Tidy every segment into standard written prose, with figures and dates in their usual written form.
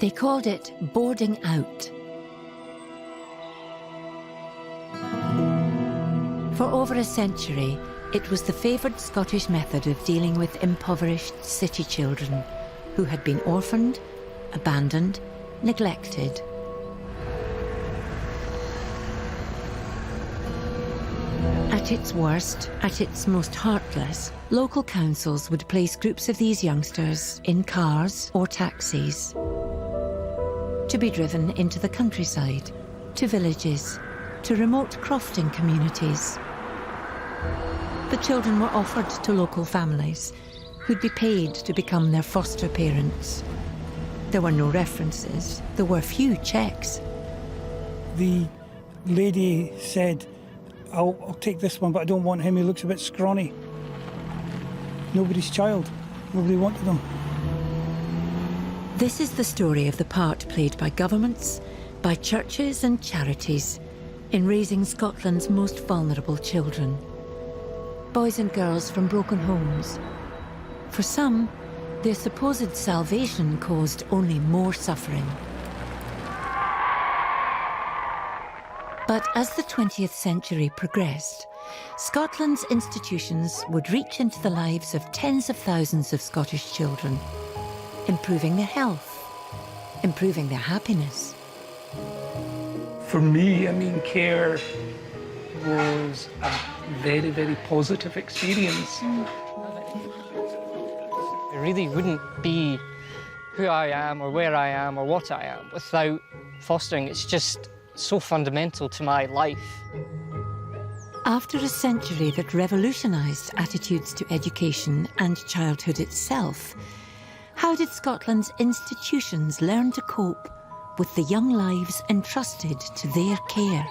They called it boarding out. For over a century, it was the favoured Scottish method of dealing with impoverished city children who had been orphaned, abandoned, neglected. At its worst, at its most heartless, local councils would place groups of these youngsters in cars or taxis to be driven into the countryside, to villages, to remote crofting communities. The children were offered to local families who'd be paid to become their foster parents. There were no references, there were few checks. The lady said, I'll take this one, but I don't want him, he looks a bit scrawny. Nobody's child, nobody wanted him. This is the story of the part played by governments, by churches and charities in raising Scotland's most vulnerable children. Boys and girls from broken homes. For some, their supposed salvation caused only more suffering. But as the 20th century progressed, Scotland's institutions would reach into the lives of tens of thousands of Scottish children, improving their health, improving their happiness. For me, care was a very, very positive experience. It really wouldn't be who I am or where I am or what I am without fostering. It's just so fundamental to my life. After a century that revolutionised attitudes to education and childhood itself, how did Scotland's institutions learn to cope with the young lives entrusted to their care?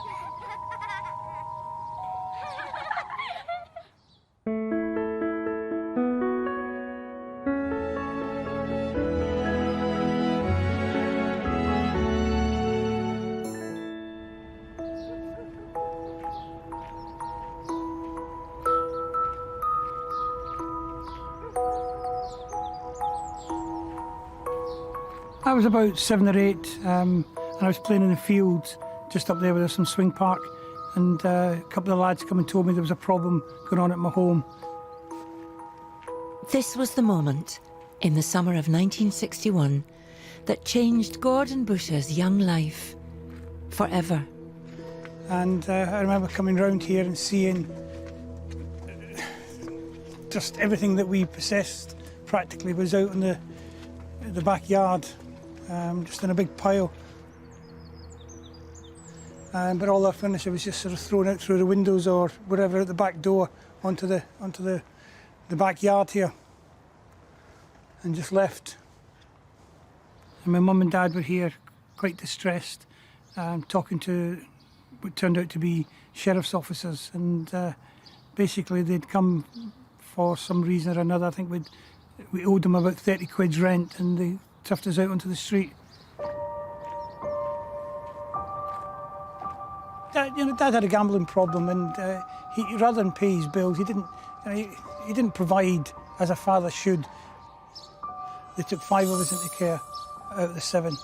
I was about 7 or 8, and I was playing in the fields just up there where there's some swing park, and a couple of lads come and told me there was a problem going on at my home. This was the moment, in the summer of 1961, that changed Gordon Busha's young life forever. And I remember coming round here and seeing just everything that we possessed practically was out in the backyard, just in a big pile. But all our furniture was just sort of thrown out through the windows or whatever at the back door onto the backyard here, and just left. And my mum and dad were here, quite distressed, talking to what turned out to be sheriff's officers, and basically they'd come for some reason or another. I think we owed them about 30 quid's rent, and they chuffed us out onto the street. Dad had a gambling problem, and he, rather than pay his bills, he didn't provide as a father should. They took 5 of us into care out of the 7,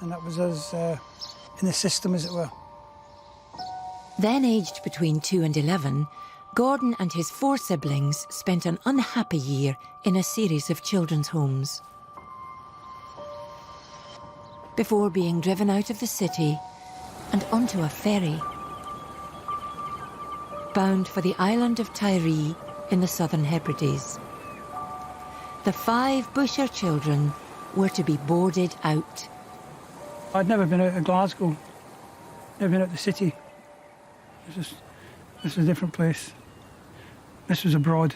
and that was us in the system, as it were. Then aged between 2 and 11, Gordon and his 4 siblings spent an unhappy year in a series of children's homes, before being driven out of the city and onto a ferry, bound for the island of Tiree in the Southern Hebrides. The 5 Busher children were to be boarded out. I'd never been out of Glasgow, never been out of the city. This was a different place. This was abroad.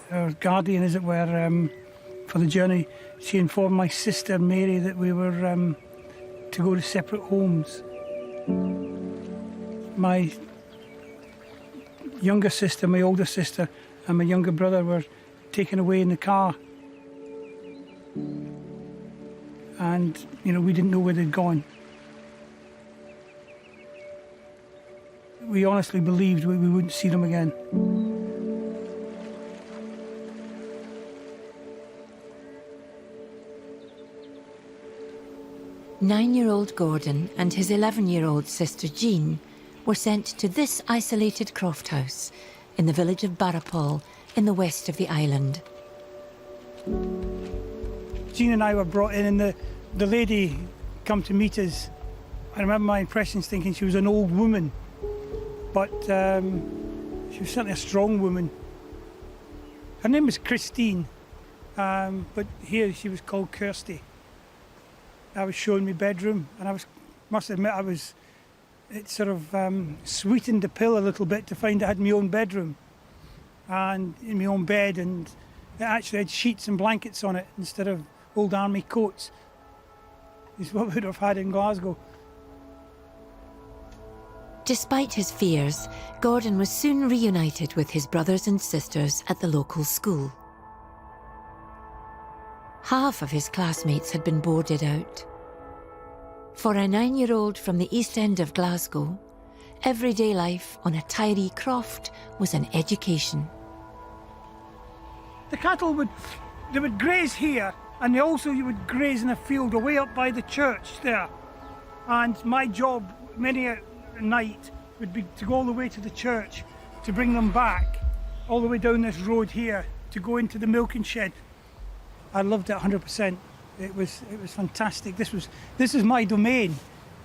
Our guardian, as it were, for the journey, she informed my sister Mary that we were to go to separate homes. My younger sister, my older sister, and my younger brother were taken away in the car. And, we didn't know where they'd gone. We honestly believed we wouldn't see them again. 9-year-old Gordon and his 11-year-old sister Jean were sent to this isolated croft house in the village of Barapol in the west of the island. Jean and I were brought in, and the lady come to meet us. I remember my impressions thinking she was an old woman, but she was certainly a strong woman. Her name was Christine, but here she was called Kirsty. I was showing my bedroom, and must admit, it sort of sweetened the pill a little bit to find I had my own bedroom and in my own bed, and it actually had sheets and blankets on it instead of old army coats. Is what we would have had in Glasgow. Despite his fears, Gordon was soon reunited with his brothers and sisters at the local school. Half of his classmates had been boarded out. For a 9-year-old from the east end of Glasgow, everyday life on a Tiree croft was an education. The cattle would graze here, and you would graze in a field away up by the church there. And my job many a night would be to go all the way to the church to bring them back, all the way down this road here to go into the milking shed. I loved it 100%. It was fantastic. This is my domain.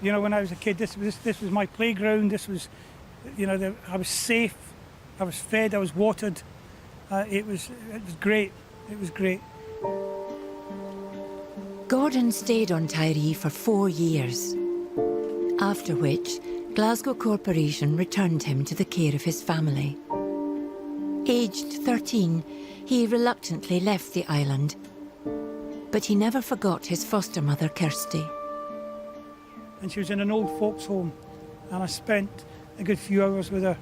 You know, when I was a kid, this was my playground. This was, you know, I was safe. I was fed. I was watered. It was great. It was great. Gordon stayed on Tiree for 4 years, after which Glasgow Corporation returned him to the care of his family. Aged 13, he reluctantly left the island, but he never forgot his foster mother, Kirsty. And she was in an old folks' home, and I spent a good few hours with her,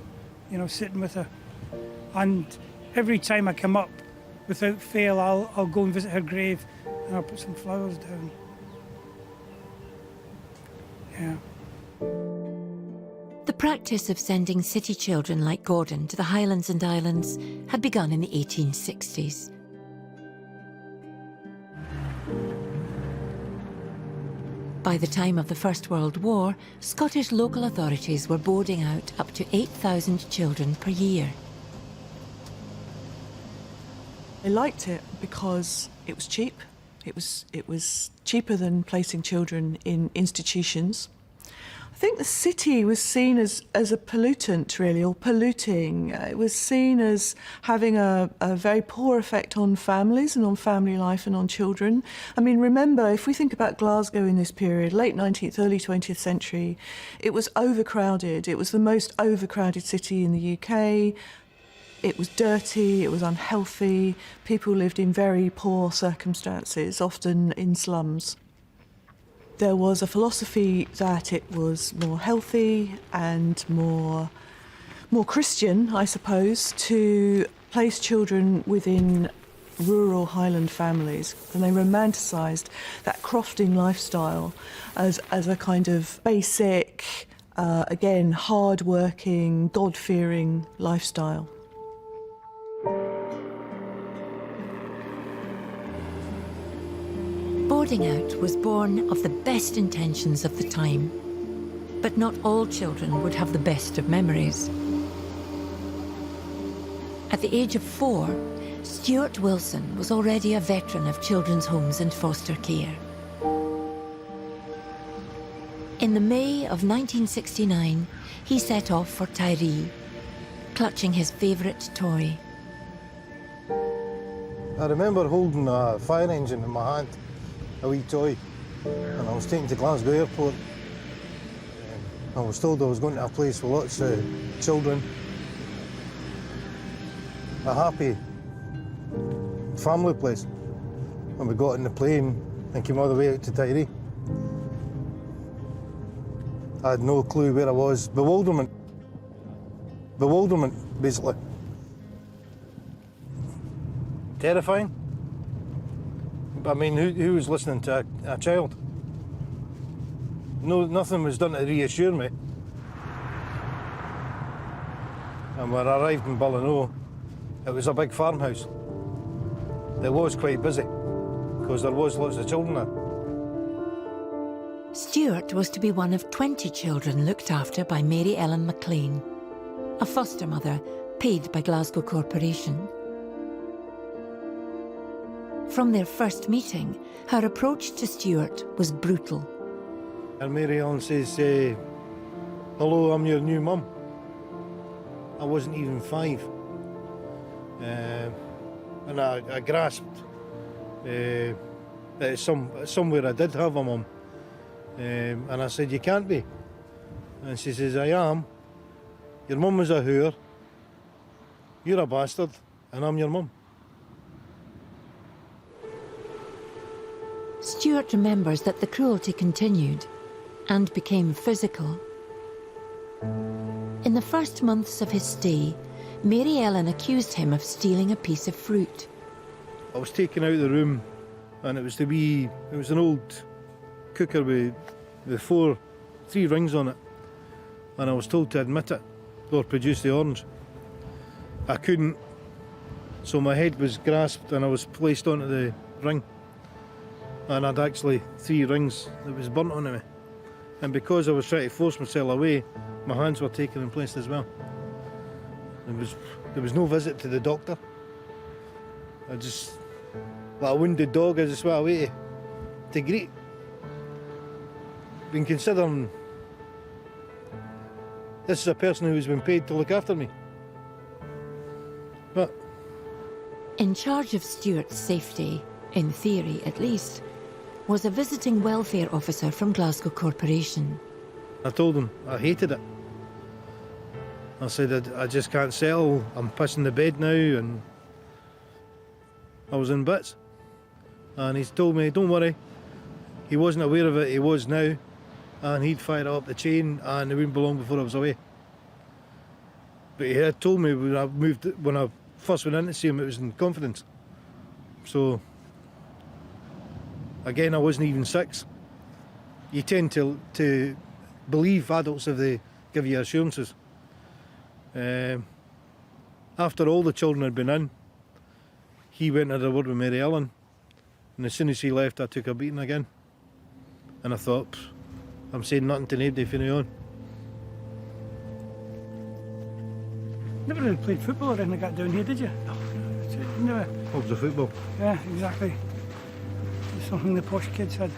you know, sitting with her. And every time I come up, without fail, I'll go and visit her grave, and I'll put some flowers down. Yeah. The practice of sending city children like Gordon to the Highlands and Islands had begun in the 1860s. By the time of the First World War, Scottish local authorities were boarding out up to 8,000 children per year. I liked it because it was cheap. It was cheaper than placing children in institutions. I think the city was seen as a pollutant, really, or polluting. It was seen as having a very poor effect on families and on family life and on children. I mean, remember, if we think about Glasgow in this period, late 19th, early 20th century, it was overcrowded. It was the most overcrowded city in the UK. It was dirty, it was unhealthy. People lived in very poor circumstances, often in slums. There was a philosophy that it was more healthy and more Christian, I suppose, to place children within rural Highland families, and they romanticised that crofting lifestyle as a kind of basic, again, hard-working, God-fearing lifestyle. Boarding out was born of the best intentions of the time, but not all children would have the best of memories. At the age of 4, Stuart Wilson was already a veteran of children's homes and foster care. In the May of 1969, he set off for Tiree, clutching his favourite toy. I remember holding a fire engine in my hand, a wee toy, and I was taken to Glasgow Airport. I was told I was going to a place with lots of children. A happy family place. And we got in the plane and came all the way out to Tiree. I had no clue where I was. Bewilderment. Bewilderment, basically. Terrifying. I mean, who was listening to a child? No, nothing was done to reassure me. And when I arrived in Ballinol, it was a big farmhouse. It was quite busy, because there was lots of children there. Stuart was to be one of 20 children looked after by Mary Ellen McLean, a foster mother paid by Glasgow Corporation. From their first meeting, her approach to Stuart was brutal. And Mary Ellen says, hello, I'm your new mum. I wasn't even 5. And I grasped that somewhere I did have a mum. And I said, you can't be. And she says, I am. Your mum was a whore. You're a bastard. And I'm your mum. Stuart remembers that the cruelty continued and became physical. In the first months of his stay, Mary Ellen accused him of stealing a piece of fruit. I was taken out of the room, and it was an old cooker with 3 rings on it, and I was told to admit it or produce the orange. I couldn't, so my head was grasped and I was placed onto the ring, and I'd actually 3 rings that was burnt onto me, and because I was trying to force myself away, my hands were taken in place as well. There was no visit to the doctor. I just, like a wounded dog, I just went away to greet. Been considering this is a person who's been paid to look after me. But In charge of Stuart's safety, in theory at least, was a visiting welfare officer from Glasgow Corporation. I told him I hated it. I said, I just can't settle, I'm pissing the bed now, and I was in bits. And he's told me, don't worry, he wasn't aware of it, he was now, and he'd fire up the chain and it wouldn't be long before I was away. But he had told me when I first went in to see him, it was in confidence. So, again, I wasn't even 6. You tend to believe adults if they give you assurances. After all the children had been in, he went and had a word with Mary Ellen, and as soon as he left, I took a beating again. And I thought, I'm saying nothing to nobody from now on. Never really played football or anything like that down here, did you? No. What was the football? Yeah, exactly. It's something the posh kids had.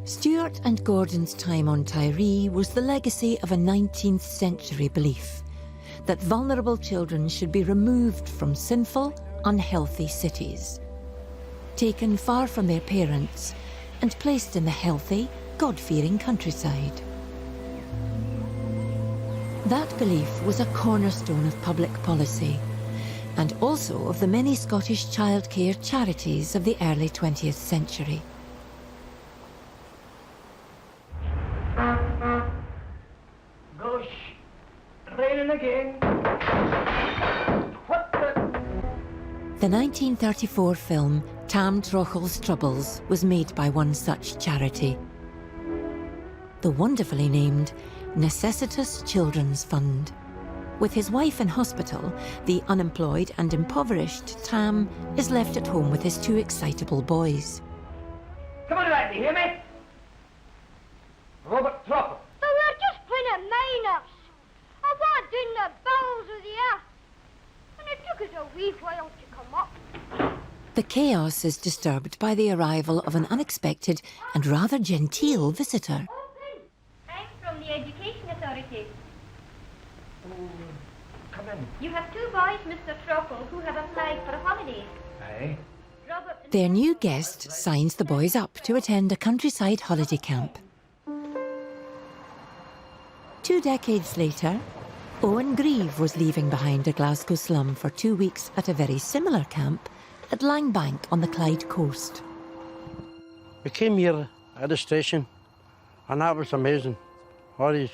Stuart and Gordon's time on Tiree was the legacy of a 19th century belief that vulnerable children should be removed from sinful, unhealthy cities, taken far from their parents and placed in the healthy, God-fearing countryside. That belief was a cornerstone of public policy and also of the many Scottish childcare charities of the early 20th century. Gosh, raining again. What the? The 1934 film Tam Trochel's Troubles was made by one such charity. The wonderfully named Necessitas Children's Fund. With his wife in hospital, the unemployed and impoverished Tam is left at home with his 2 excitable boys. Come on, lad, you hear me? Robert Tropper. But we're just playing at minors. I want doing the bowels of the earth. And it took us a wee while to come up. The chaos is disturbed by the arrival of an unexpected and rather genteel visitor. I'm from the Education Authority. Oh, come in. You have 2 boys, Mr. Trockle, who have applied for a holiday. Aye. Robert and Their new guest signs the boys up to attend a countryside holiday camp. 2 decades later, Owen Grieve was leaving behind a Glasgow slum for 2 weeks at a very similar camp at Langbank on the Clyde coast. We came here at the station, and that was amazing. All these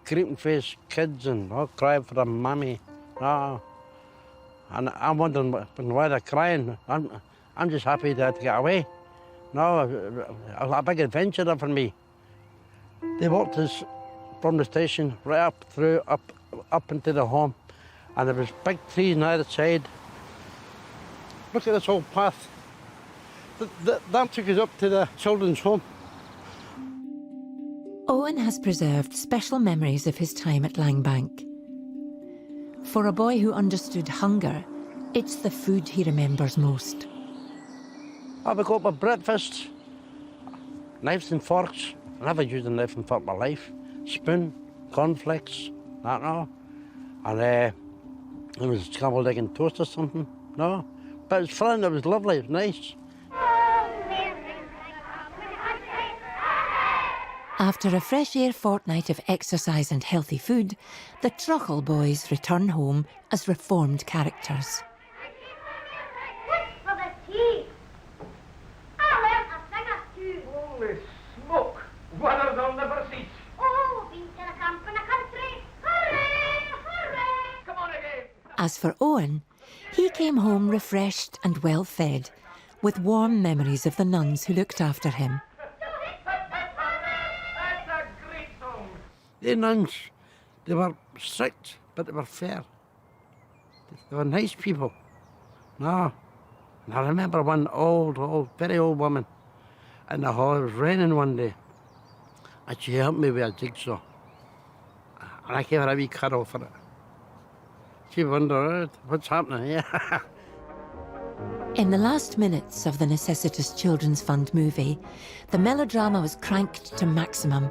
creeping-faced kids and all crying for their mummy. Oh. And I'm wondering why they're crying. I'm just happy they had to get away. No, it was a big adventure for me. They walked us from the station right up through, up into the home, and there was big trees on either side. Look at this whole path. That took us up to the children's home. Owen has preserved special memories of his time at Langbank. For a boy who understood hunger, it's the food he remembers most. I would go up with breakfast, knives and forks. I never used a knife and fork in my life. Spoon, cornflakes, that and all. And it was scrambled egg and toast or something, no. But it was fun, it was lovely, it was nice. After a fresh air fortnight of exercise and healthy food, the Truchel boys return home as reformed characters. What's for the tea? I learnt a thing or two. Holy smoke! Weather's on the seat. Oh, been to the camp in the country. Hooray, hooray! Come on again. As for Owen, he came home refreshed and well fed, with warm memories of the nuns who looked after him. That's a great song. The nuns, they were strict, but they were fair. They were nice people. No. And I remember one very old woman in the hall. It was raining one day, and she helped me with a jigsaw. And I gave her a wee cuddle for it. She wondered, what's happening here? In the last minutes of the Necessitous Children's Fund movie, the melodrama was cranked to maximum,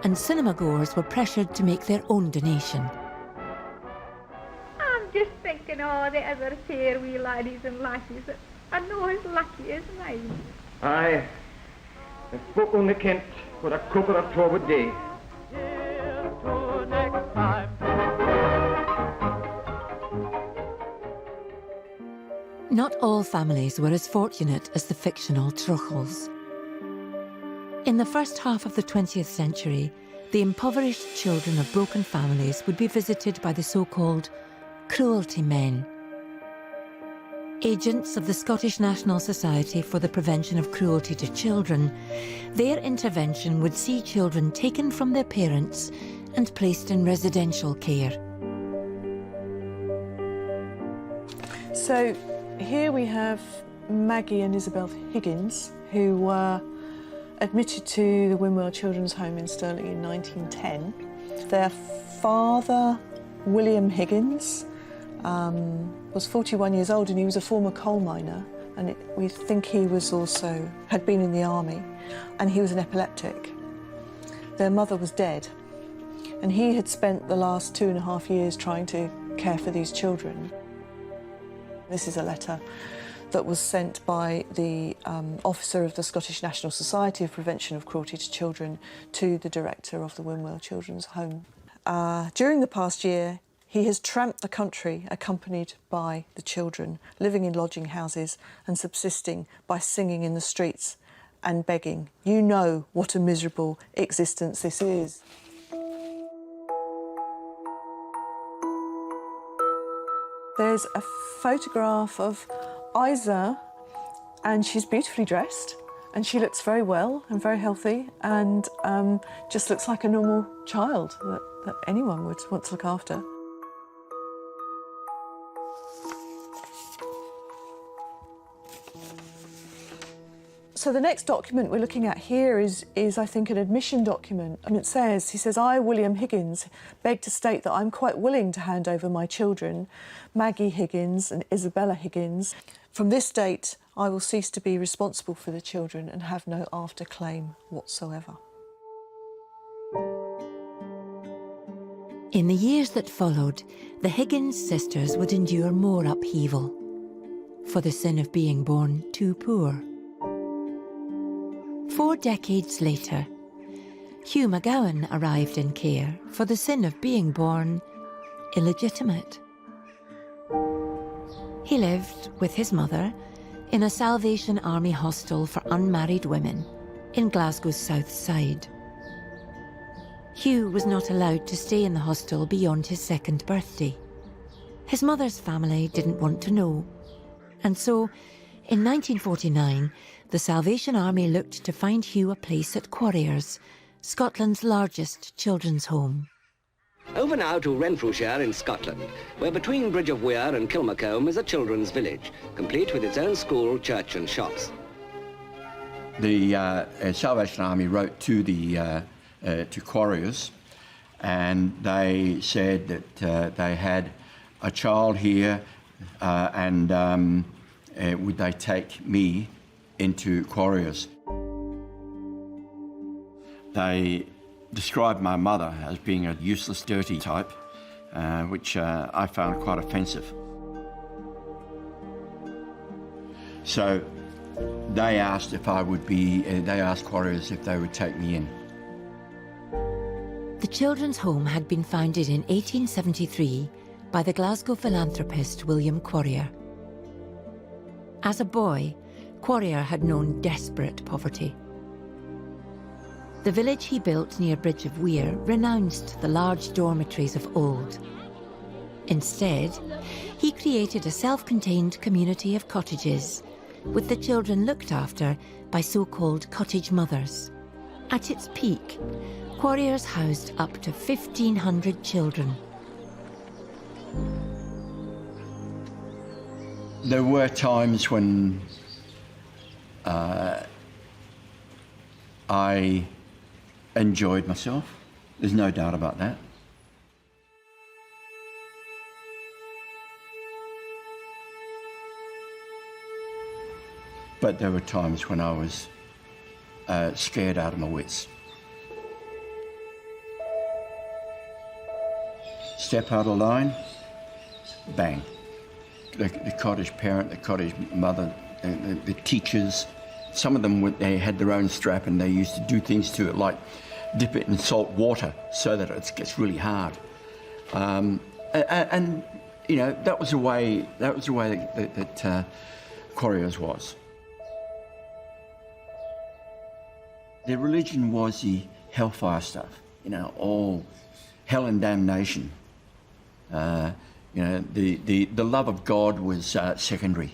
and cinema-goers were pressured to make their own donation. I'm just thinking of the other fair wee laddies and lassies that are no as lucky as mine. Aye. If folk only kent what a cooker of 12 a day. Not all families were as fortunate as the fictional Truchels. In the first half of the 20th century, the impoverished children of broken families would be visited by the so-called cruelty men. Agents of the Scottish National Society for the Prevention of Cruelty to Children, their intervention would see children taken from their parents and placed in residential care. So here we have Maggie and Isabel Higgins, who were admitted to the Wimwell Children's Home in Stirling in 1910. Their father, William Higgins, was 41 years old, and he was a former coal miner, and we think he was also had been in the army, and he was an epileptic. Their mother was dead, and he had spent the last 2.5 years trying to care for these children. This is a letter that was sent by the officer of the Scottish National Society of Prevention of Cruelty to Children to the director of the Wimwell Children's Home. During the past year, he has tramped the country accompanied by the children, living in lodging houses and subsisting by singing in the streets and begging. You know what a miserable existence this is. There's a photograph of Isa, and she's beautifully dressed, and she looks very well and very healthy, and just looks like a normal child that anyone would want to look after. So the next document we're looking at here is I think, an admission document. And it says, he says, I, William Higgins, beg to state that I'm quite willing to hand over my children, Maggie Higgins and Isabella Higgins. From this date, I will cease to be responsible for the children and have no after claim whatsoever. In the years that followed, the Higgins sisters would endure more upheaval for the sin of being born too poor. 4 decades later, Hugh McGowan arrived in care for the sin of being born illegitimate. He lived with his mother in a Salvation Army hostel for unmarried women in Glasgow's south side. Hugh was not allowed to stay in the hostel beyond his 2nd birthday. His mother's family didn't want to know, and so in 1949, the Salvation Army looked to find Hugh a place at Quarriers, Scotland's largest children's home. Over now to Renfrewshire in Scotland, where between Bridge of Weir and Kilmacombe is a children's village, complete with its own school, church and shops. The Salvation Army wrote to the to Quarriers, and they said that they had a child here, and would they take me into Quarriers? They described my mother as being a useless, dirty type, which I found quite offensive. So they asked if I would be, they asked Quarriers if they would take me in. The children's home had been founded in 1873 by the Glasgow philanthropist William Quarrier. As a boy, Quarrier had known desperate poverty. The village he built near Bridge of Weir renounced the large dormitories of old. Instead, he created a self-contained community of cottages, with the children looked after by so-called cottage mothers. At its peak, Quarriers housed up to 1,500 children. There were times when I enjoyed myself. There's no doubt about that. But there were times when I was scared out of my wits. Step out of line, bang. The cottage parent, the cottage mother, the teachers, some of them, they had their own strap and they used to do things to it, like dip it in salt water so that it gets really hard. And you know, that was the way that Quarriers was. Their religion was the hellfire stuff, you know, all hell and damnation. You know, the love of God was secondary.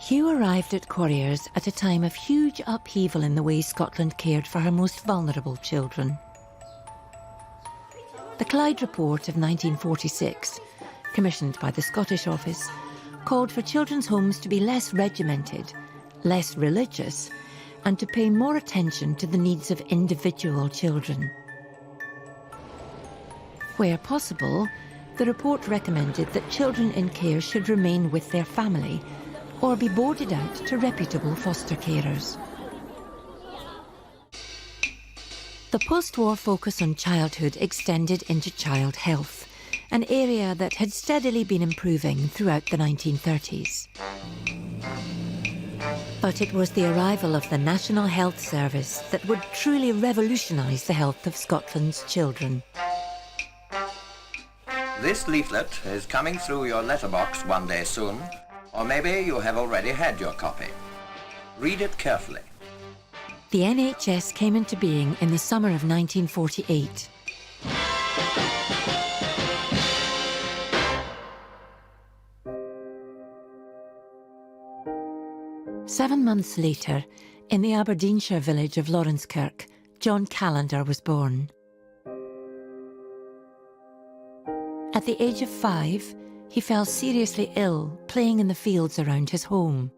Hugh arrived at Quarriers at a time of huge upheaval in the way Scotland cared for her most vulnerable children. The Clyde Report of 1946, commissioned by the Scottish Office, called for children's homes to be less regimented, less religious, and to pay more attention to the needs of individual children. Where possible, the report recommended that children in care should remain with their family or be boarded out to reputable foster carers. The post-war focus on childhood extended into child health, an area that had steadily been improving throughout the 1930s. But it was the arrival of the National Health Service that would truly revolutionise the health of Scotland's children. This leaflet is coming through your letterbox one day soon, or maybe you have already had your copy. Read it carefully. The NHS came into being in the summer of 1948. Seven months later, in the Aberdeenshire village of Laurencekirk, John Callender was born. At the age of 5, he fell seriously ill, playing in the fields around his home.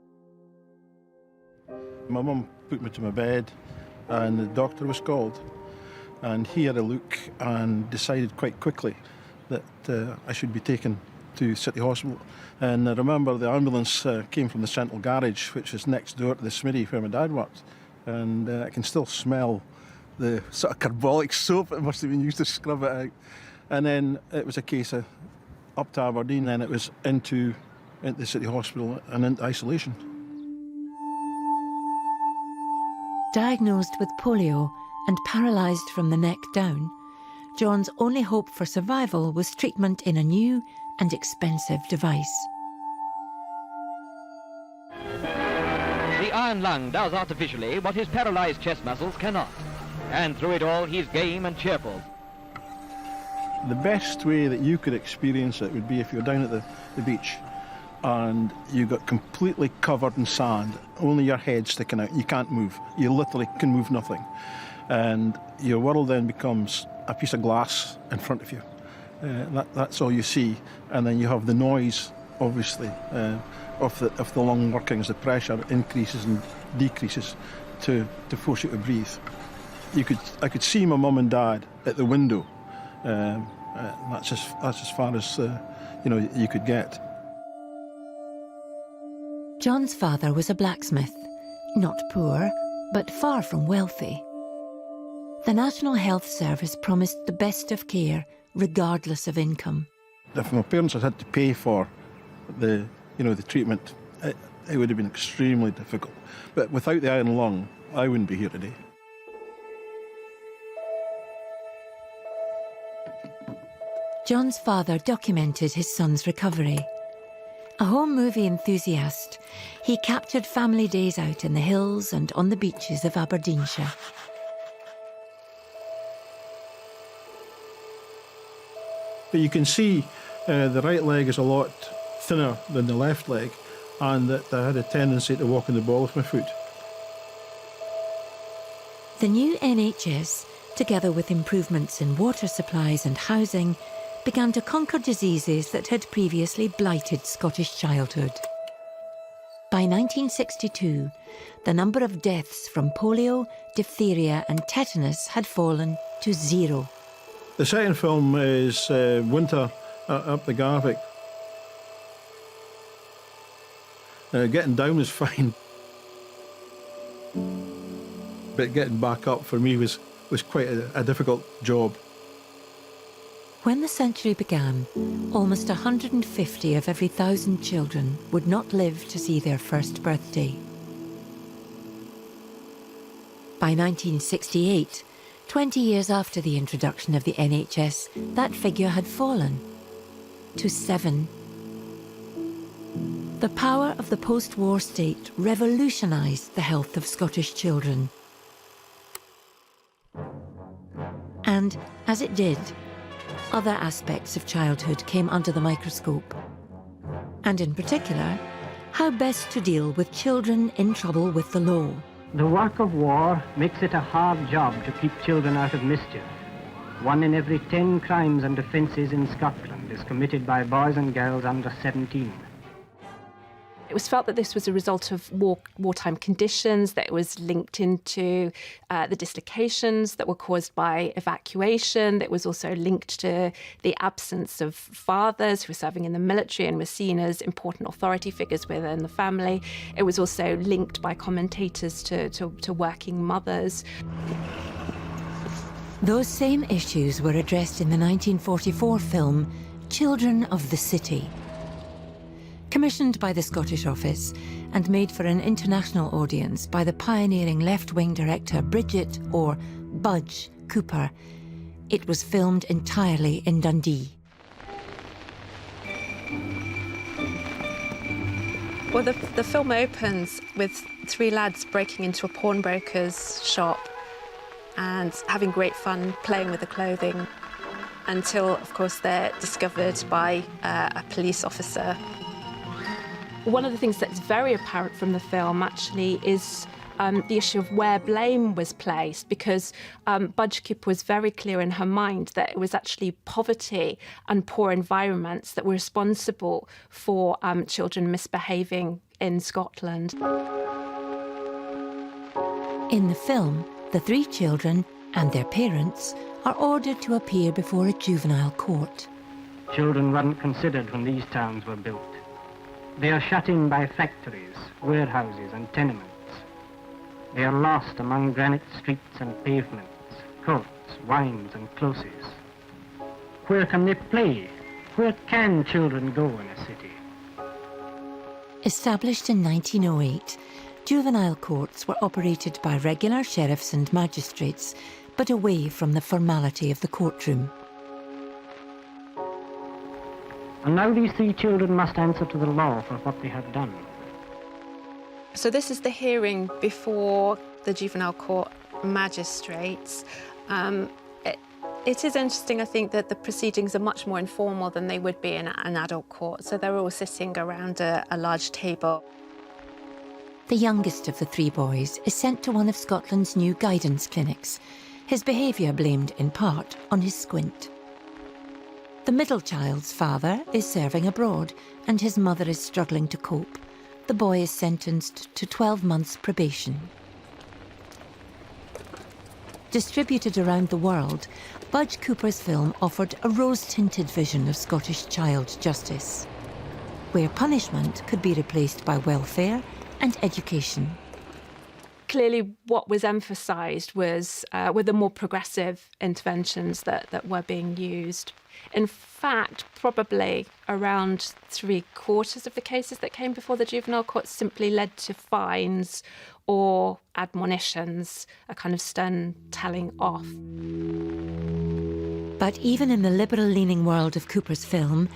My mum put me to my bed and the doctor was called, and he had a look and decided quite quickly that I should be taken to City Hospital. And I remember the ambulance came from the central garage, which is next door to the smithy where my dad worked, and I can still smell the sort of carbolic soap that must have been used to scrub it out. And then it was a case of up to Aberdeen, then it was into the City Hospital and into isolation. Diagnosed with polio and paralysed from the neck down, John's only hope for survival was treatment in a new and expensive device. The iron lung does artificially what his paralysed chest muscles cannot. And through it all, he's game and cheerful. The best way that you could experience it would be if you're down at the beach and you got completely covered in sand, only your head sticking out, you can't move. You literally can move nothing. And your world then becomes a piece of glass in front of you. That's all you see. And then you have the noise, obviously, of the lung workings. The pressure increases and decreases to force you to breathe. I could see my mum and dad at the window. That's as far as you could get. John's father was a blacksmith, not poor, but far from wealthy. The National Health Service promised the best of care, regardless of income. If my parents had to pay for the treatment, it would have been extremely difficult. But without the iron lung, I wouldn't be here today. John's father documented his son's recovery. A home movie enthusiast, he captured family days out in the hills and on the beaches of Aberdeenshire. But you can see the right leg is a lot thinner than the left leg, and that I had a tendency to walk in the ball with my foot. The new NHS, together with improvements in water supplies and housing, began to conquer diseases that had previously blighted Scottish childhood. By 1962, the number of deaths from polio, diphtheria and tetanus had fallen to 0. The second film is Winter up the Garvick. Getting down was fine, but getting back up for me was quite a difficult job. When the century began, almost 150 of every 1,000 children would not live to see their first birthday. By 1968, 20 years after the introduction of the NHS, that figure had fallen to 7. The power of the post-war state revolutionised the health of Scottish children. And as it did, other aspects of childhood came under the microscope. And in particular, how best to deal with children in trouble with the law. The work of war makes it a hard job to keep children out of mischief. 1 in every 10 crimes and offences in Scotland is committed by boys and girls under 17. It was felt that this was a result of wartime conditions, that it was linked into the dislocations that were caused by evacuation, that it was also linked to the absence of fathers who were serving in the military and were seen as important authority figures within the family. It was also linked by commentators to working mothers. Those same issues were addressed in the 1944 film Children of the City. Commissioned by the Scottish Office and made for an international audience by the pioneering left-wing director Bridget, or Budge, Cooper, it was filmed entirely in Dundee. Well, the film opens with 3 lads breaking into a pawnbroker's shop and having great fun playing with the clothing until, of course, they're discovered by a police officer. One of the things that's very apparent from the film, actually, is the issue of where blame was placed, because Budge Cooper was very clear in her mind that it was actually poverty and poor environments that were responsible for children misbehaving in Scotland. In the film, the 3 children and their parents are ordered to appear before a juvenile court. Children weren't considered when these towns were built. They are shut in by factories, warehouses and tenements. They are lost among granite streets and pavements, courts, wynds and closes. Where can they play? Where can children go in a city? Established in 1908, juvenile courts were operated by regular sheriffs and magistrates, but away from the formality of the courtroom. And now these 3 children must answer to the law for what they have done. So this is the hearing before the juvenile court magistrates. It is interesting, I think, that the proceedings are much more informal than they would be in an adult court. So they're all sitting around a large table. The youngest of the 3 boys is sent to one of Scotland's new guidance clinics, his behaviour blamed in part on his squint. The middle child's father is serving abroad and his mother is struggling to cope, the boy is sentenced to 12 months probation. Distributed around the world, Budge Cooper's film offered a rose-tinted vision of Scottish child justice, where punishment could be replaced by welfare and education. Clearly, what was emphasised was were the more progressive interventions that were being used. In fact, probably around 3/4 of the cases that came before the juvenile court simply led to fines or admonitions, a kind of stern telling off. But even in the liberal-leaning world of Cooper's film,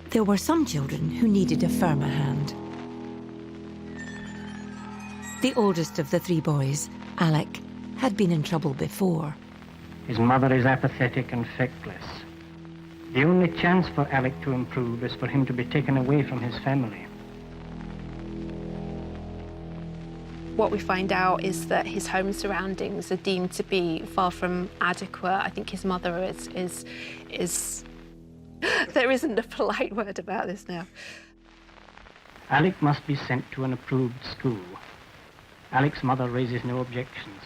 there were some children who needed a firmer hand. The oldest of the 3 boys, Alec, had been in trouble before. His mother is apathetic and feckless. The only chance for Alec to improve is for him to be taken away from his family. What we find out is that his home surroundings are deemed to be far from adequate. I think his mother is there isn't a polite word about this now. Alec must be sent to an approved school. Alec's mother raises no objections.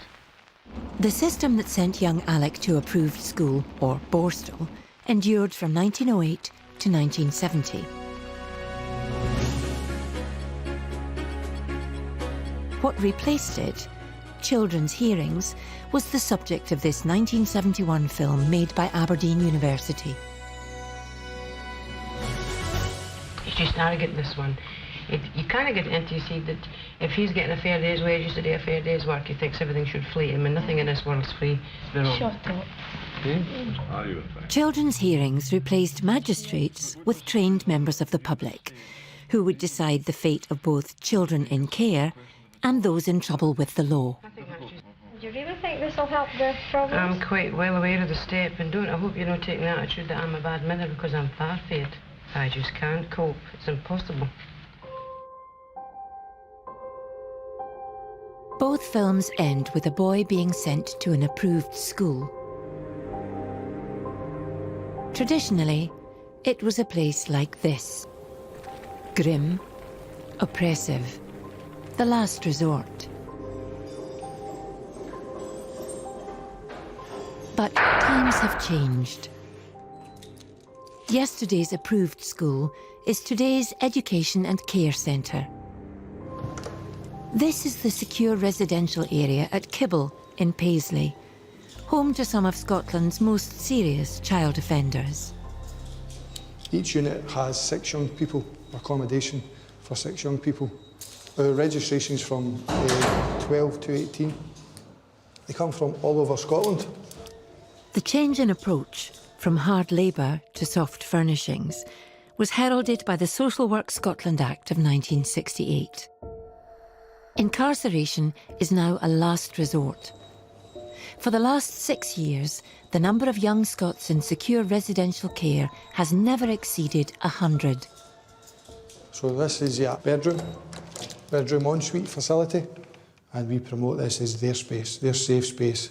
The system that sent young Alec to approved school, or Borstal, endured from 1908 to 1970. What replaced it, children's hearings, was the subject of this 1971 film made by Aberdeen University. He's just arrogant, this one. You kind of get into, you see, that if he's getting a fair day's wages to do a fair day's work, he thinks everything should flee him, and nothing in this world's free. Shut up. Children's hearings replaced magistrates with trained members of the public, who would decide the fate of both children in care and those in trouble with the law. Do you really think this will help the problems? I'm quite well aware of the step, and I hope you don't take the attitude that I'm a bad mother because I'm far from it. I just can't cope. It's impossible. Both films end with a boy being sent to an approved school. Traditionally, it was a place like this. Grim, oppressive, the last resort. But times have changed. Yesterday's approved school is today's education and care centre. This is the secure residential area at Kibble in Paisley, home to some of Scotland's most serious child offenders. Each unit has 6 young people, accommodation for 6 young people. Our registration's from 12 to 18. They come from all over Scotland. The change in approach from hard labour to soft furnishings was heralded by the Social Work Scotland Act of 1968. Incarceration is now a last resort. For the last 6 years, the number of young Scots in secure residential care has never exceeded 100. So this is a bedroom ensuite facility, and we promote this as their space, their safe space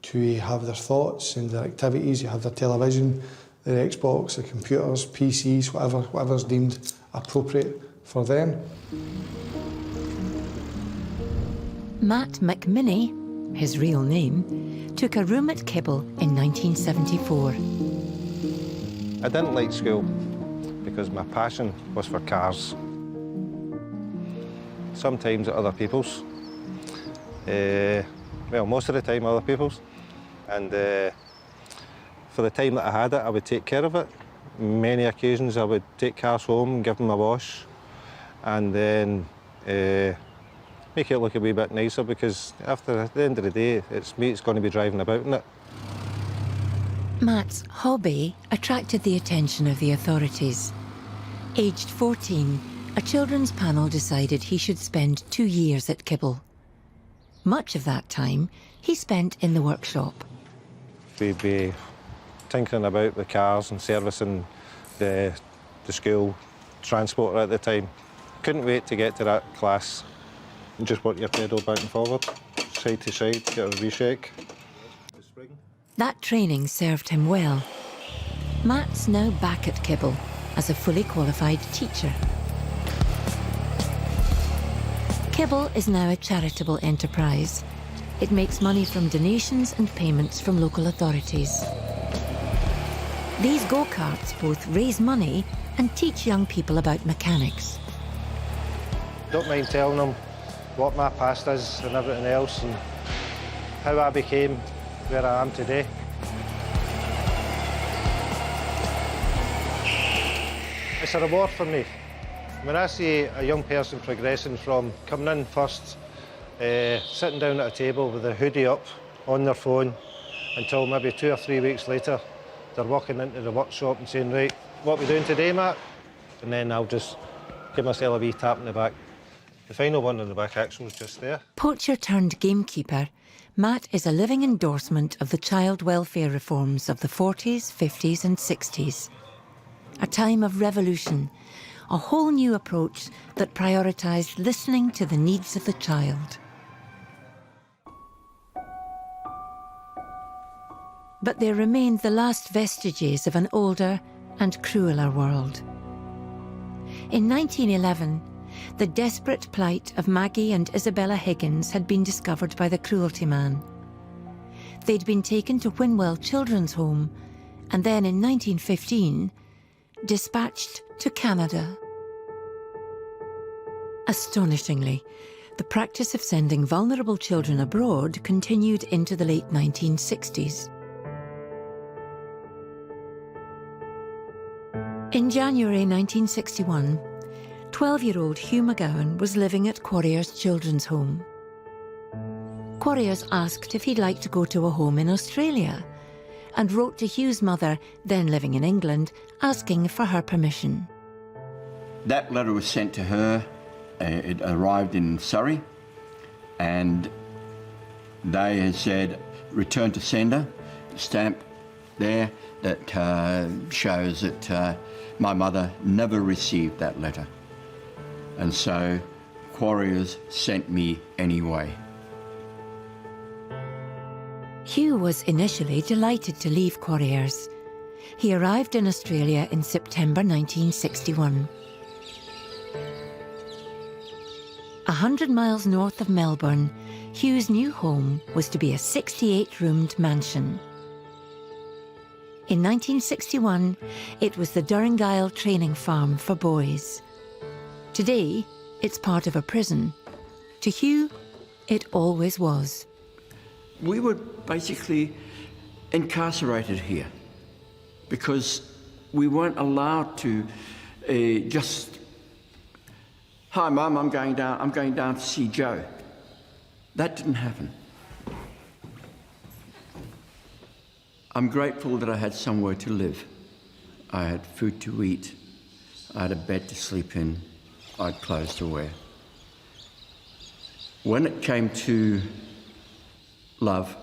to have their thoughts and their activities. You have their television, their Xbox, their computers, PCs, whatever's deemed appropriate for them. Matt McMinney, his real name, took a room at Kibble in 1974. I didn't like school because my passion was for cars. Sometimes at other people's. Well, most of the time other people's. And for the time that I had it, I would take care of it. Many occasions I would take cars home, give them a wash, and then make it look a wee bit nicer, because at the end of the day, it's me that's going to be driving about in it. Matt's hobby attracted the attention of the authorities. Aged 14, a children's panel decided he should spend 2 years at Kibble. Much of that time he spent in the workshop. We'd be tinkering about the cars and servicing the school transport at the time. Couldn't wait to get to that class. Just work your pedal back and forward, side to side, get a reshake. That training served him well. Matt's now back at Kibble as a fully qualified teacher. Kibble is now a charitable enterprise. It makes money from donations and payments from local authorities. These go-karts both raise money and teach young people about mechanics. Don't mind telling them what my past is and everything else and how I became where I am today. It's a reward for me. When I see a young person progressing from coming in first, sitting down at a table with a hoodie up on their phone until maybe 2 or 3 weeks later, they're walking into the workshop and saying, right, what are we doing today, Matt? And then I'll just give myself a wee tap in the back. The final one on the back axle is just there. Poacher turned gamekeeper, Matt is a living endorsement of the child welfare reforms of the 40s, 50s and 60s. A time of revolution, a whole new approach that prioritised listening to the needs of the child. But there remained the last vestiges of an older and crueler world. In 1911, the desperate plight of Maggie and Isabella Higgins had been discovered by the cruelty man. They'd been taken to Winwell Children's Home and then in 1915 dispatched to Canada. Astonishingly, the practice of sending vulnerable children abroad continued into the late 1960s. In January 1961, 12-year-old Hugh McGowan was living at Quarriers Children's Home. Quarriers asked if he'd like to go to a home in Australia and wrote to Hugh's mother, then living in England, asking for her permission. That letter was sent to her. It arrived in Surrey, and they had said, return to sender, stamp there that shows that my mother never received that letter. And so Quarriers sent me anyway. Hugh was initially delighted to leave Quarriers. He arrived in Australia in September 1961. 100 miles north of Melbourne, Hugh's new home was to be a 68-roomed mansion. In 1961, it was the Durringyle Training Farm for boys. Today, it's part of a prison. To Hugh, it always was. We were basically incarcerated here because we weren't allowed to just, hi Mum, I'm going down to see Joe. That didn't happen. I'm grateful that I had somewhere to live. I had food to eat. I had a bed to sleep in. I had clothes to wear. When it came to love,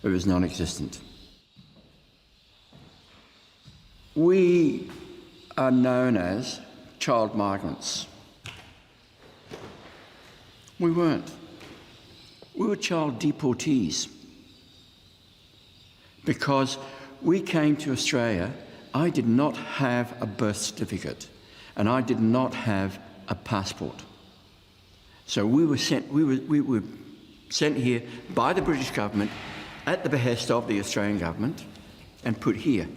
it was non-existent. We are known as child migrants. We weren't. We were child deportees. Because we came to Australia, I did not have a birth certificate and I did not have a passport. So we were sent here by the British government at the behest of the Australian government and put here.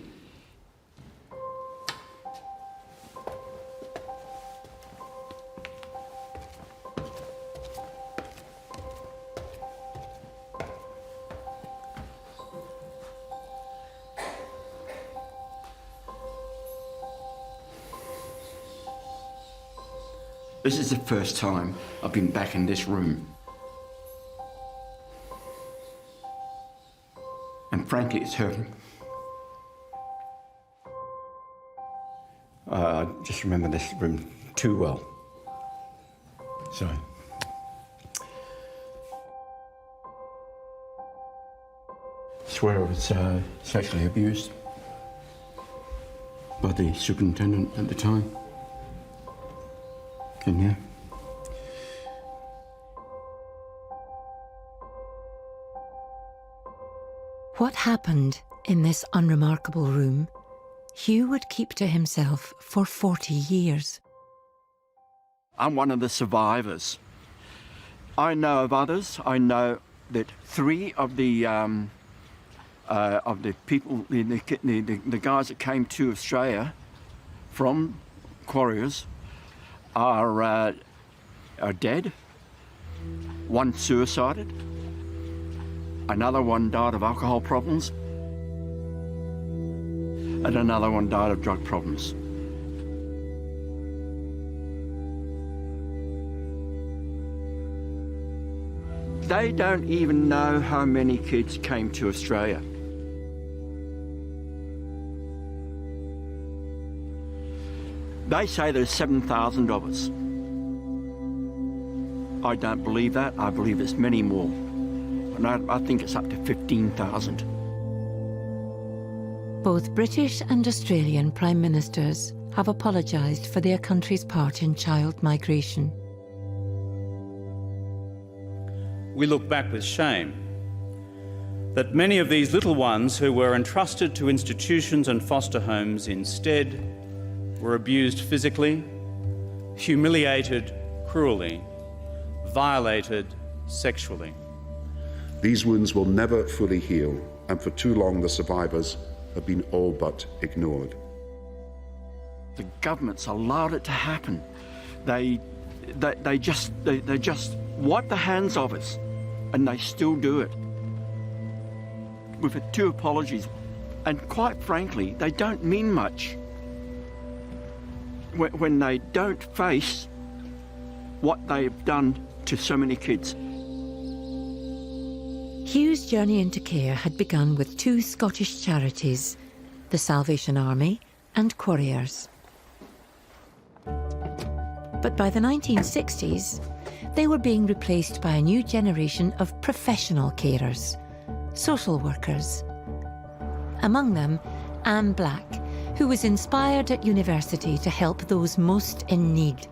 This is the first time I've been back in this room. And frankly, it's hurting. I just remember this room too well. So. I swear I was sexually abused by the superintendent at the time. And yeah. What happened in this unremarkable room, Hugh would keep to himself for 40 years. I'm one of the survivors I know of others. I know that 3 of the people, the guys that came to Australia from Quarriers are dead. 1 suicided. Another one died of alcohol problems. And another one died of drug problems. They don't even know how many kids came to Australia. They say there's 7,000 of us. I don't believe that. I believe it's many more. And I think it's up to 15,000. Both British and Australian Prime Ministers have apologised for their country's part in child migration. We look back with shame that many of these little ones who were entrusted to institutions and foster homes instead were abused physically, humiliated cruelly, violated sexually. These wounds will never fully heal, and for too long the survivors have been all but ignored. The government's allowed it to happen. They just wipe the hands of us, and they still do it. We've had 2 apologies, and quite frankly, they don't mean much when they don't face what they've done to so many kids. Hugh's journey into care had begun with 2 Scottish charities, the Salvation Army and Quarriers. But by the 1960s, they were being replaced by a new generation of professional carers, social workers. Among them, Anne Black, who was inspired at university to help those most in need.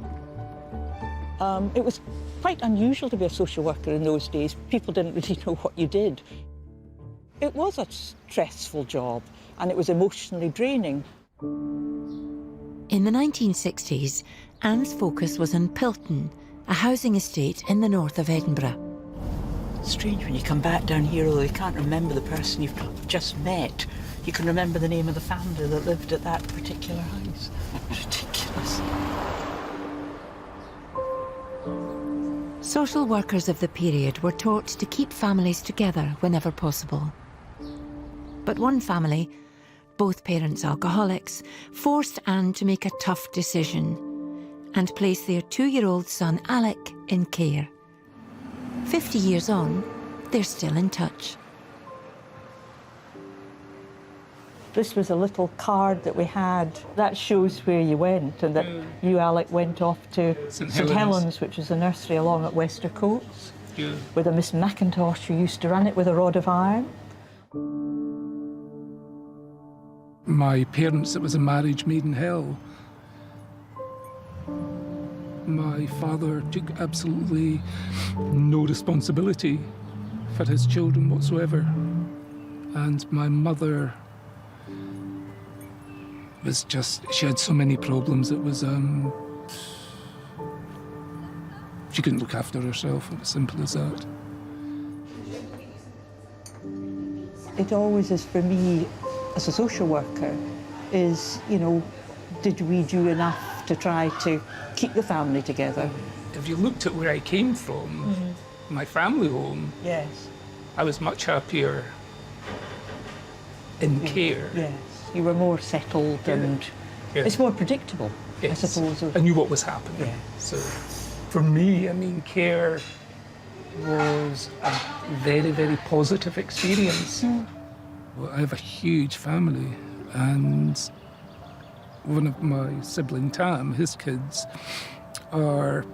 It was quite unusual to be a social worker in those days. People didn't really know what you did. It was a stressful job, and it was emotionally draining. In the 1960s, Anne's focus was on Pilton, a housing estate in the north of Edinburgh. It's strange when you come back down here, although you can't remember the person you've just met. You can remember the name of the family that lived at that particular house. Ridiculous. Social workers of the period were taught to keep families together whenever possible. But one family, both parents alcoholics, forced Anne to make a tough decision and place their 2-year-old son Alec in care. 50 years on, they're still in touch. This was a little card that we had that shows where you went, and that you, Alec, went off to St Helens, which is a nursery along at Westercoats, with a Miss McIntosh who used to run it with a rod of iron. My parents, it was a marriage made in hell. My father took absolutely no responsibility for his children whatsoever. And my mother was just, she had so many problems. It was, she couldn't look after herself. It was simple as that. It always is for me, as a social worker, is, you know, did we do enough to try to keep the family together? If you looked at where I came from, my family home, yes, I was much happier in care. Yes, you were more settled and it's more predictable, I suppose. I knew what was happening. Yeah. So for me, I mean, care was a very, very positive experience. Well, I have a huge family, and one of my sibling, Tam, his kids are,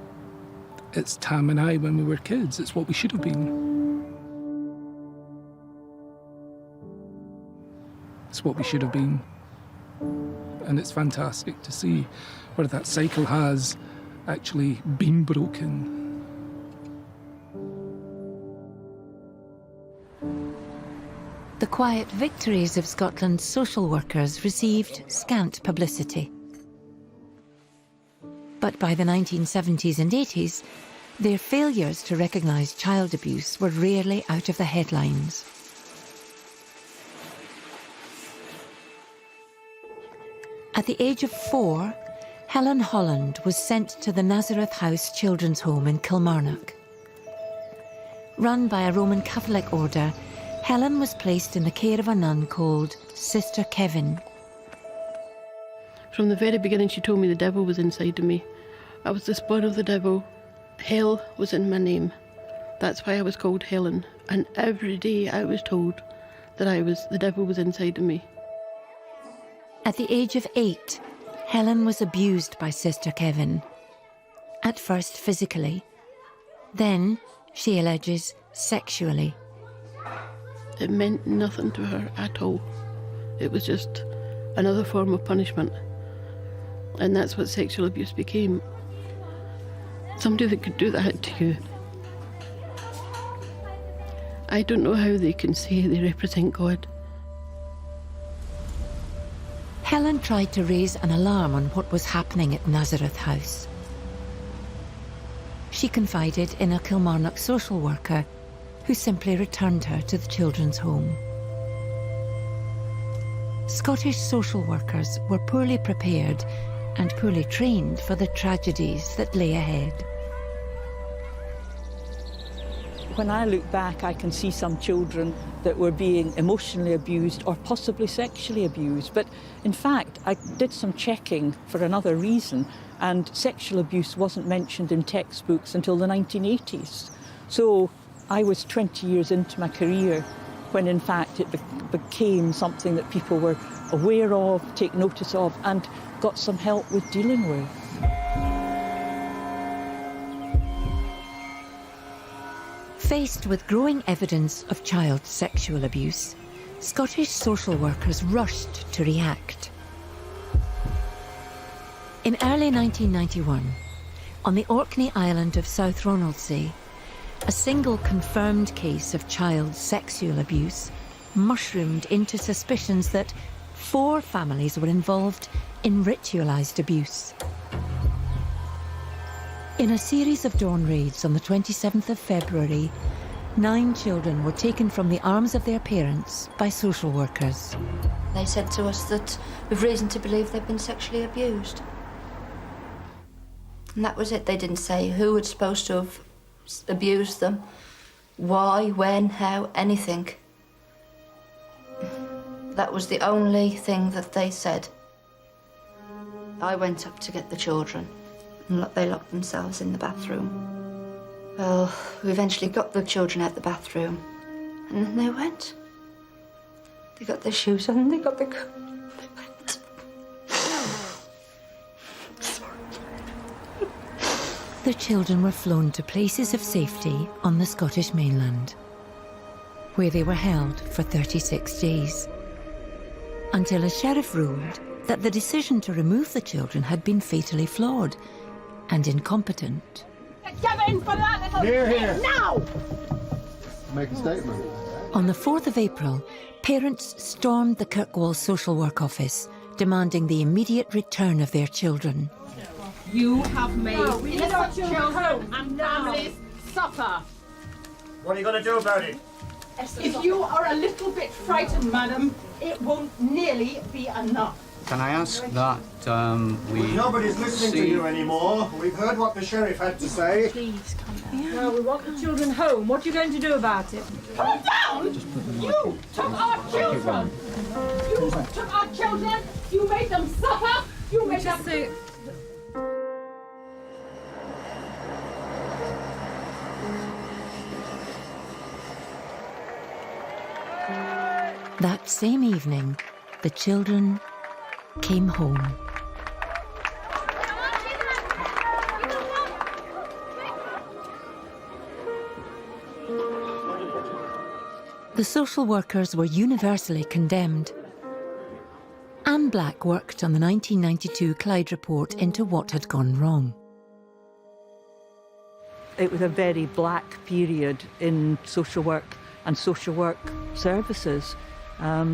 it's Tam and I when we were kids. It's what we should have been. It's what we should have been. And it's fantastic to see where that cycle has actually been broken. The quiet victories of Scotland's social workers received scant publicity. But by the 1970s and 80s, Their failures to recognise child abuse were rarely out of the headlines. At the age of 4, Helen Holland was sent to the Nazareth House Children's Home in Kilmarnock. Run by a Roman Catholic order, Helen was placed in the care of a nun called Sister Kevin. From the very beginning, she told me the devil was inside of me. I was the spawn of the devil. Hell was in my name. That's why I was called Helen. And every day I was told that the devil was inside of me. At the age of 8, Helen was abused by Sister Kevin. At first physically, then, she alleges, sexually. It meant nothing to her at all. It was just another form of punishment. And that's what sexual abuse became. Somebody that could do that to you. I don't know how they can say they represent God. Helen tried to raise an alarm on what was happening at Nazareth House. She confided in a Kilmarnock social worker who simply returned her to the children's home. Scottish social workers were poorly prepared and poorly trained for the tragedies that lay ahead. When I look back, I can see some children that were being emotionally abused or possibly sexually abused. But in fact, I did some checking for another reason, and sexual abuse wasn't mentioned in textbooks until the 1980s. So I was 20 years into my career when in fact it became something that people were aware of, take notice of, and got some help with dealing with. Faced with growing evidence of child sexual abuse, Scottish social workers rushed to react. In early 1991, on the Orkney island of South Ronaldsay, a single confirmed case of child sexual abuse mushroomed into suspicions that 4 families were involved in ritualised abuse. In a series of dawn raids on the 27th of February, 9 children were taken from the arms of their parents by social workers. They said to us that we've reason to believe they've been sexually abused. And that was it. They didn't say who was supposed to have abused them, why, when, how, anything. That was the only thing that they said. I went up to get the children, and they locked themselves in the bathroom. Well, we eventually got the children out the bathroom, and then they went. They got their shoes on, they got their coat, they went. The children were flown to places of safety on the Scottish mainland, where they were held for 36 days, until a sheriff ruled that the decision to remove the children had been fatally flawed and incompetent. Get in for that little Here. now! Make a statement. On the 4th of April, parents stormed the Kirkwall Social Work Office, demanding the immediate return of their children. You have made innocent children and families suffer. What are you going to do about it? If you are a little bit frightened, madam, it won't nearly be enough. Can I ask that Nobody's listening to you anymore. We've heard what the sheriff had to say. Please come down. No, we want the children home. What are you going to do about it? Come down! You took our children! You took our children! You made them suffer! You made them... That same evening, the children came home. The social workers were universally condemned. Anne Black worked on the 1992 Clyde report into what had gone wrong. It was a very black period in social work and social work services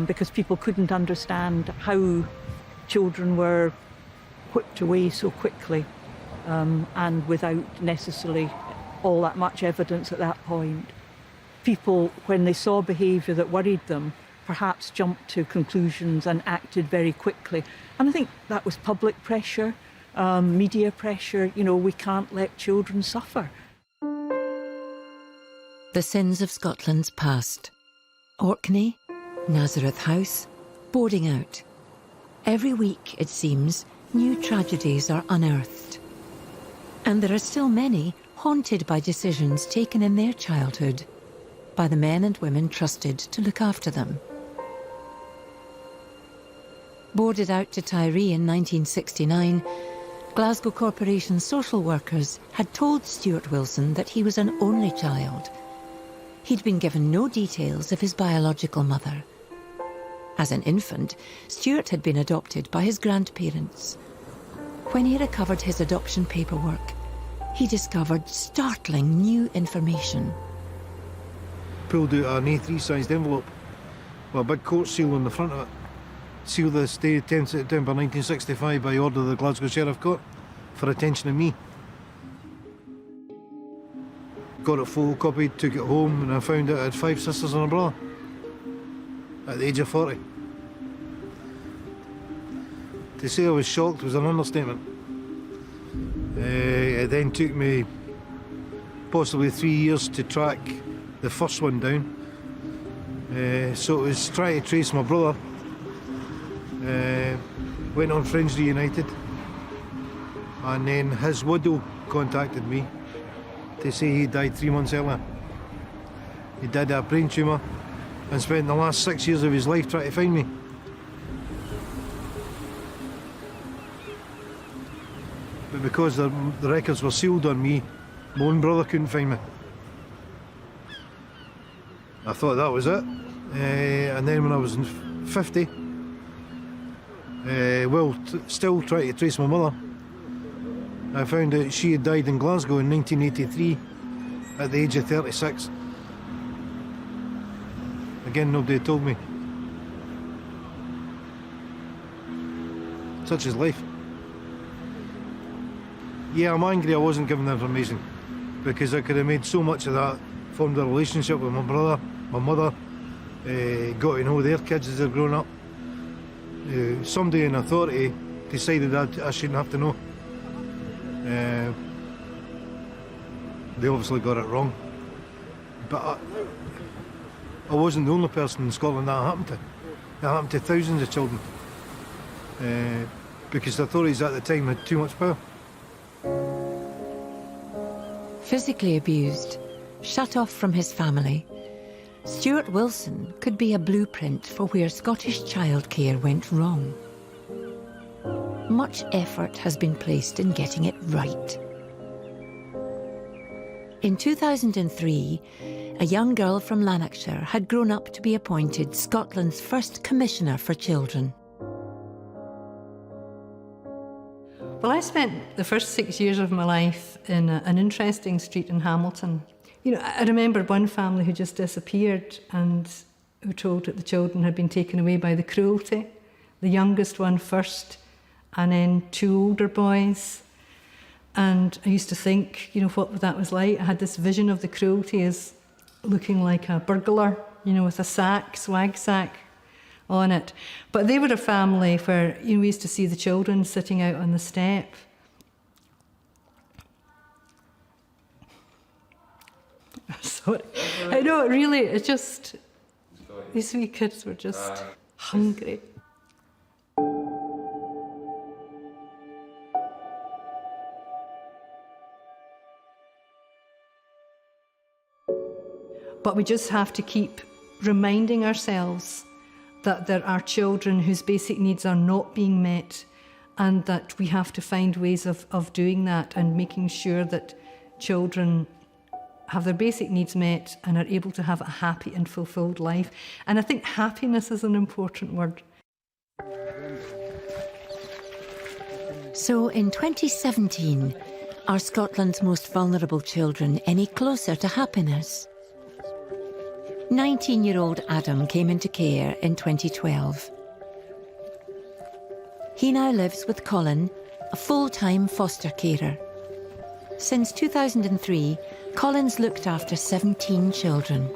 because people couldn't understand how children were whipped away so quickly and without necessarily all that much evidence at that point. People, when they saw behaviour that worried them, perhaps jumped to conclusions and acted very quickly. And I think that was public pressure, media pressure. You know, we can't let children suffer. The sins of Scotland's past. Orkney, Nazareth House, boarding out. Every week, it seems, new tragedies are unearthed. And there are still many haunted by decisions taken in their childhood by the men and women trusted to look after them. Boarded out to Tiree in 1969, Glasgow Corporation social workers had told Stuart Wilson that he was an only child. He'd been given no details of his biological mother. As an infant, Stuart had been adopted by his grandparents. When he recovered his adoption paperwork, he discovered startling new information. Pulled out an A3-sized envelope with a big court seal on the front of it. Sealed this day, 10th September 1965, by order of the Glasgow Sheriff Court, for attention of me. Got it photocopied, took it home, and I found out I had 5 sisters and a brother at the age of 40. To say I was shocked was an understatement. It then took me possibly 3 years to track the first one down. So it was trying to trace my brother. Went on Friends Reunited, and then his widow contacted me to say he died 3 months earlier. He died of a brain tumour and spent the last 6 years of his life trying to find me. But because the records were sealed on me, my own brother couldn't find me. I thought that was it. And then when I was 50, still trying to trace my mother, I found out she had died in Glasgow in 1983 at the age of 36. Again, nobody had told me. Such is life. Yeah, I'm angry I wasn't given the information, because I could have made so much of that, formed a relationship with my brother, my mother, got to know their kids as they're growing up. Somebody in authority decided I shouldn't have to know. They obviously got it wrong. But I wasn't the only person in Scotland that happened to. It happened to thousands of children. Because the authorities at the time had too much power. Physically abused, shut off from his family, Stuart Wilson could be a blueprint for where Scottish childcare went wrong. Much effort has been placed in getting it right. In 2003, a young girl from Lanarkshire had grown up to be appointed Scotland's first Commissioner for Children. Well, I spent the first 6 years of my life in an interesting street in Hamilton. You know, I remember one family who just disappeared and were told that the children had been taken away by the cruelty. The youngest one first, and then 2 older boys. And I used to think, you know, what that was like. I had this vision of the cruelty as looking like a burglar, you know, with a sack, swag sack on it. But they were a family where, you know, we used to see the children sitting out on the step. Sorry. I know, really, it's just, these wee kids were just hungry. But we just have to keep reminding ourselves that there are children whose basic needs are not being met, and that we have to find ways of doing that and making sure that children have their basic needs met and are able to have a happy and fulfilled life. And I think happiness is an important word. So in 2017, are Scotland's most vulnerable children any closer to happiness? 19-year-old Adam came into care in 2012. He now lives with Colin, a full-time foster carer. Since 2003, Colin's looked after 17 children.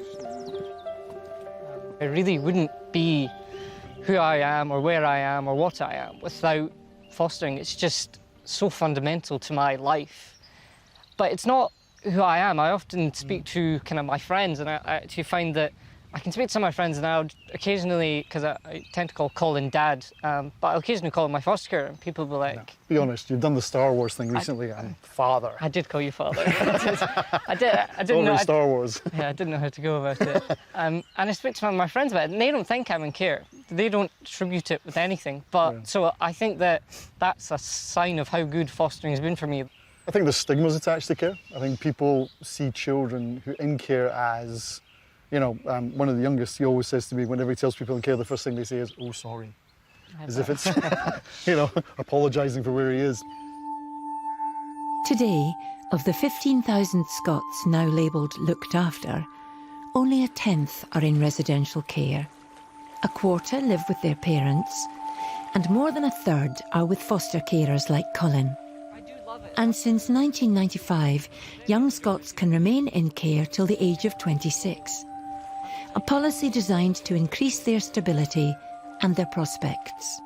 I really wouldn't be who I am or where I am or what I am without fostering. It's just so fundamental to my life. But it's not who I am. I often speak to kind of my friends, and I actually find that I can speak to some of my friends, and I'll occasionally, because I tend to call Colin Dad, but I'll occasionally call him my foster care, and people will be like... No, be honest, you've done the Star Wars thing recently, and father. I did call you father. I didn't know... Star Wars. Yeah, I didn't know how to go about it. And I speak to some of my friends about it, and they don't think I'm in care. They don't attribute it with anything. But so I think that that's a sign of how good fostering has been for me. I think there's stigmas attached to care. I think people see children who in care as... You know, one of the youngest, he always says to me, whenever he tells people in care, the first thing they say is, "Oh, sorry." As if it's, you know, apologising for where he is. Today, of the 15,000 Scots now labelled looked after, only a tenth are in residential care. A quarter live with their parents, and more than a third are with foster carers like Colin. And since 1995, young Scots can remain in care till the age of 26. A policy designed to increase their stability and their prospects.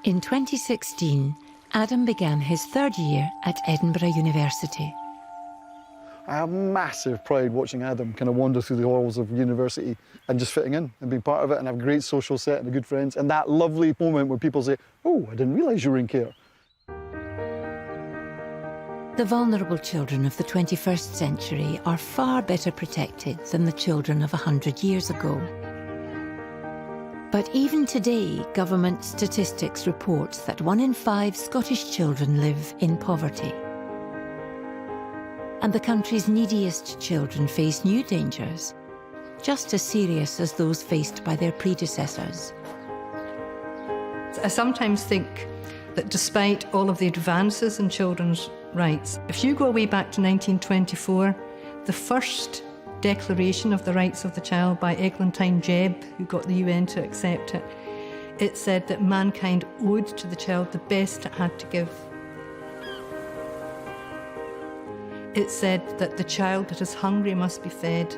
In 2016, Adam began his third year at Edinburgh University. I have massive pride watching Adam kind of wander through the halls of university and just fitting in and being part of it and have a great social set and good friends. And that lovely moment where people say, "Oh, I didn't realise you were in care." The vulnerable children of the 21st century are far better protected than the children of 100 years ago. But even today, government statistics report that 1 in 5 Scottish children live in poverty. And the country's neediest children face new dangers, just as serious as those faced by their predecessors. I sometimes think that despite all of the advances in children's rights, if you go way back to 1924, the first Declaration of the Rights of the Child by Eglantine Jebb, who got the UN to accept it, it said that mankind owed to the child the best it had to give. It said that the child that is hungry must be fed,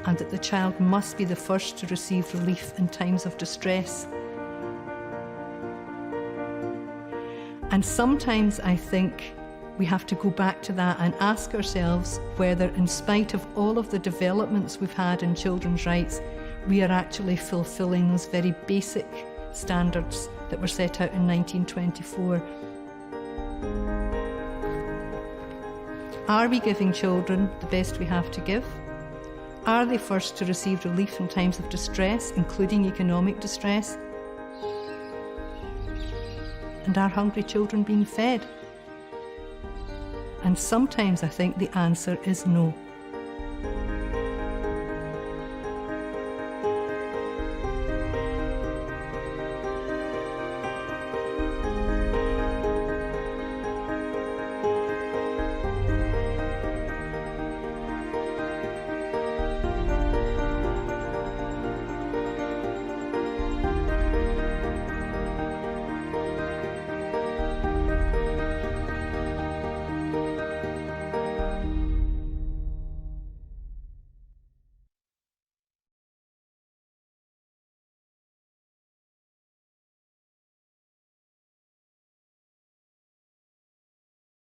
and that the child must be the first to receive relief in times of distress. And sometimes I think we have to go back to that and ask ourselves whether, in spite of all of the developments we've had in children's rights, we are actually fulfilling those very basic standards that were set out in 1924. Are we giving children the best we have to give? Are they first to receive relief in times of distress, including economic distress? And are hungry children being fed? And sometimes I think the answer is no.